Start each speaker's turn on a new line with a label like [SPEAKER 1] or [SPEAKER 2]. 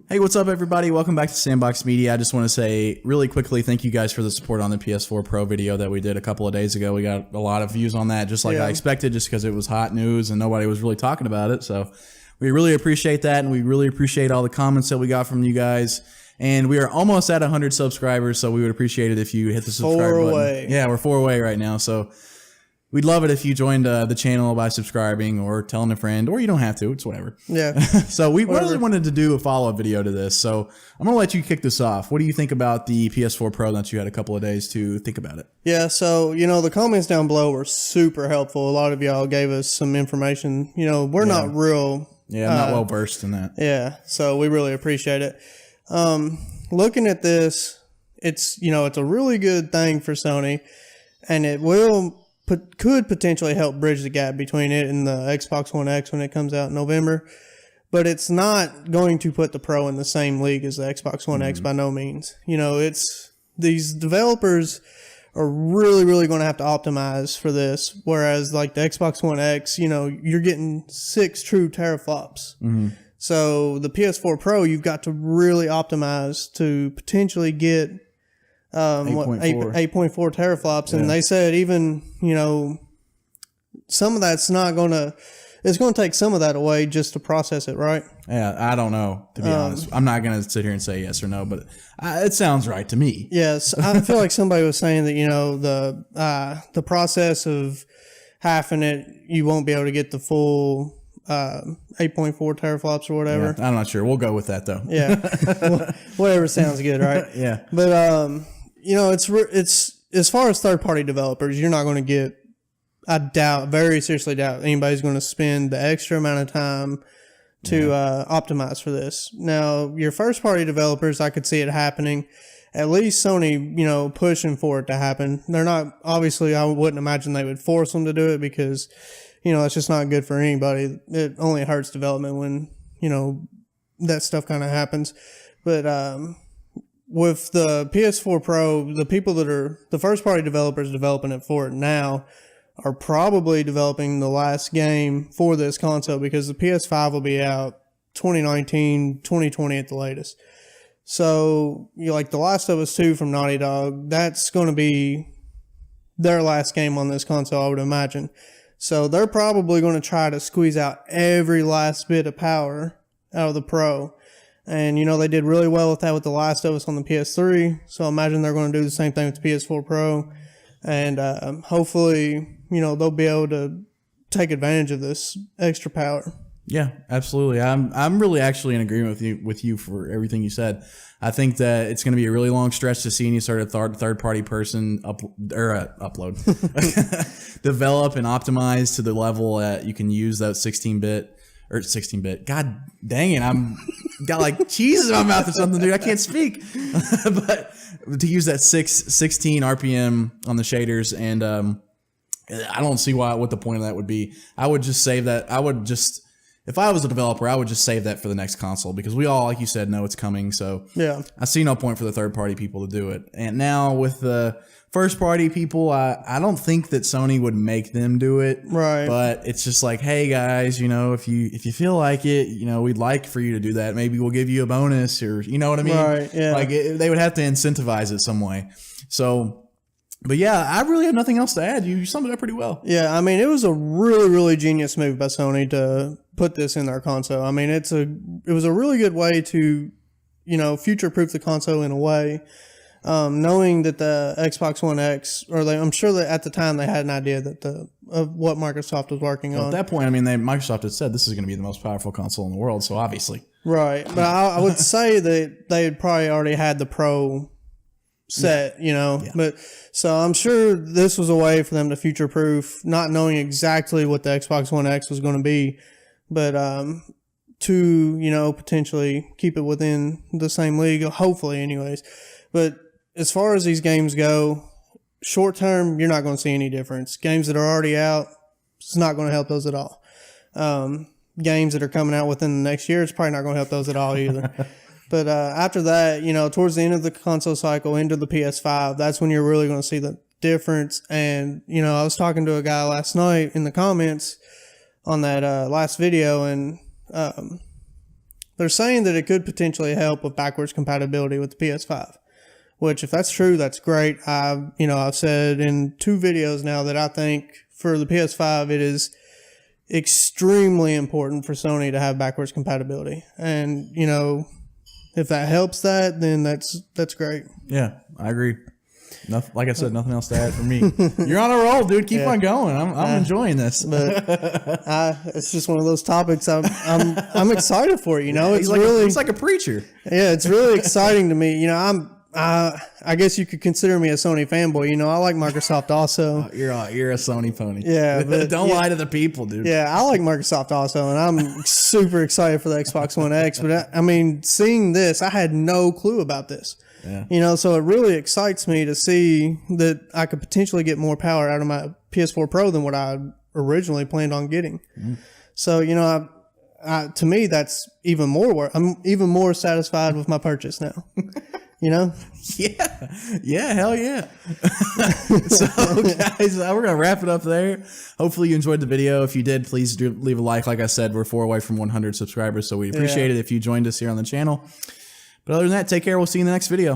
[SPEAKER 1] Hey, what's up, everybody? Welcome back to Sandbox Media. I just want to say really quickly, thank you guys for the support on the PS4 Pro video that we did a couple of days ago. We got a lot of views on that, just like I expected, just because it was hot news and nobody was really talking about it. So we really appreciate that, and we really appreciate all the comments that we got from you guys. And we are almost at 100 subscribers, so we would appreciate it if you hit the subscribe button. Yeah, we're 4 away right now, so we'd love it if you joined the channel by subscribing or telling a friend, or you don't have to. It's whatever. Yeah. So we really wanted to do a follow-up video to this. So I'm going to let you kick this off. What do you think about the PS4 Pro that you had a couple of days to think about it?
[SPEAKER 2] Yeah, so, the comments down below were super helpful. A lot of y'all gave us some information. We're not real...
[SPEAKER 1] Yeah, I'm not well-versed in that.
[SPEAKER 2] Yeah, so we really appreciate it. Looking at this, it's a really good thing for Sony, and it could potentially help bridge the gap between it and the Xbox One X when it comes out in November. But it's not going to put the Pro in the same league as the Xbox One X by no means. These developers are really, really going to have to optimize for this. Whereas like the Xbox One X, you're getting 6 true teraflops. So the PS4 Pro, you've got to really optimize to potentially get 8.4 teraflops, and they said even some of that's not gonna, it's gonna take some of that away just to process it, right?
[SPEAKER 1] Yeah, I don't know, to be honest. I'm not gonna sit here and say yes or no, but it sounds right to me.
[SPEAKER 2] Yes, I feel like somebody was saying that the process of halving it, you won't be able to get the full 8.4 teraflops or whatever.
[SPEAKER 1] Yeah, I'm not sure. We'll go with that though.
[SPEAKER 2] Yeah, whatever sounds good, right?
[SPEAKER 1] Yeah,
[SPEAKER 2] but it's as far as third-party developers, you're not going to get, I very seriously doubt anybody's going to spend the extra amount of time to optimize for this. Now, your first-party developers, I could see it happening. At least Sony, pushing for it to happen. They're not, obviously, I wouldn't imagine they would force them to do it because, it's just not good for anybody. It only hurts development when, that stuff kind of happens. But, with the PS4 Pro, the people that are the first party developers developing it for it now are probably developing the last game for this console, because the PS5 will be out 2019, 2020 at the latest. So, like The Last of Us 2 from Naughty Dog, that's going to be their last game on this console, I would imagine. So they're probably going to try to squeeze out every last bit of power out of the Pro. And, they did really well with that with The Last of Us on the PS3. So I imagine they're going to do the same thing with the PS4 Pro. And hopefully, they'll be able to take advantage of this extra power.
[SPEAKER 1] Yeah, absolutely. I'm really actually in agreement with you for everything you said. I think that it's going to be a really long stretch to see any sort of third party person upload, develop and optimize to the level that you can use that 16-bit. Or 16-bit. God dang it. I'm got like cheese in my mouth or something, dude. I can't speak. But to use that 16 RPM on the shaders, and I don't see what the point of that would be. I would just save that. If I was a developer, I would just save that for the next console, because we all, like you said, know it's coming. So yeah, I see no point for the third-party people to do it. And now with the first-party people, I don't think that Sony would make them do it. Right. But it's just like, hey guys, if you feel like it, we'd like for you to do that. Maybe we'll give you a bonus, or you know what I mean? Right. Yeah. Like they would have to incentivize it some way. So. But yeah, I really have nothing else to add. You summed it up pretty well.
[SPEAKER 2] Yeah, I mean, it was a really, really genius move by Sony to put this in their console. I mean, it was a really good way to, future-proof the console in a way. Knowing that the Xbox One X, I'm sure that at the time they had an idea of what Microsoft was working on.
[SPEAKER 1] At that point, I mean, Microsoft had said this is going to be the most powerful console in the world, so obviously.
[SPEAKER 2] Right, but I would say that they had probably already had the Pro set, Yeah. But so I'm sure this was a way for them to future proof, not knowing exactly what the Xbox One X was going to be, but to potentially keep it within the same league, hopefully anyways. But as far as these games go, short term, you're not going to see any difference. Games that are already out, it's not going to help those at all. Games that are coming out within the next year, it's probably not going to help those at all either. But after that, towards the end of the console cycle, into the PS5, that's when you're really going to see the difference. And, I was talking to a guy last night in the comments on that last video, and they're saying that it could potentially help with backwards compatibility with the PS5. Which, if that's true, that's great. I've said in 2 videos now that I think for the PS5, it is extremely important for Sony to have backwards compatibility. And, if that helps that, then that's great.
[SPEAKER 1] Yeah, I agree. Like I said, nothing else to add from me. You're on a roll, dude. Keep on going. I'm enjoying this.
[SPEAKER 2] But it's just one of those topics I'm excited for. It's
[SPEAKER 1] like a preacher.
[SPEAKER 2] Yeah, it's really exciting to me. I guess you could consider me a Sony fanboy. I like Microsoft also.
[SPEAKER 1] You're a Sony pony.
[SPEAKER 2] Yeah, but
[SPEAKER 1] don't lie to the people, dude.
[SPEAKER 2] Yeah, I like Microsoft also, and I'm super excited for the Xbox One X. But seeing this, I had no clue about this. Yeah. So it really excites me to see that I could potentially get more power out of my PS4 Pro than what I originally planned on getting. So, to me, that's even more work. I'm even more satisfied with my purchase now. Yeah,
[SPEAKER 1] hell yeah. So guys, we're gonna wrap it up there. Hopefully you enjoyed the video. If you did, please do leave a like. Like I said, we're 4 away from 100 subscribers, so we appreciate it if you joined us here on the channel. But other than that, take care. We'll see you in the next video.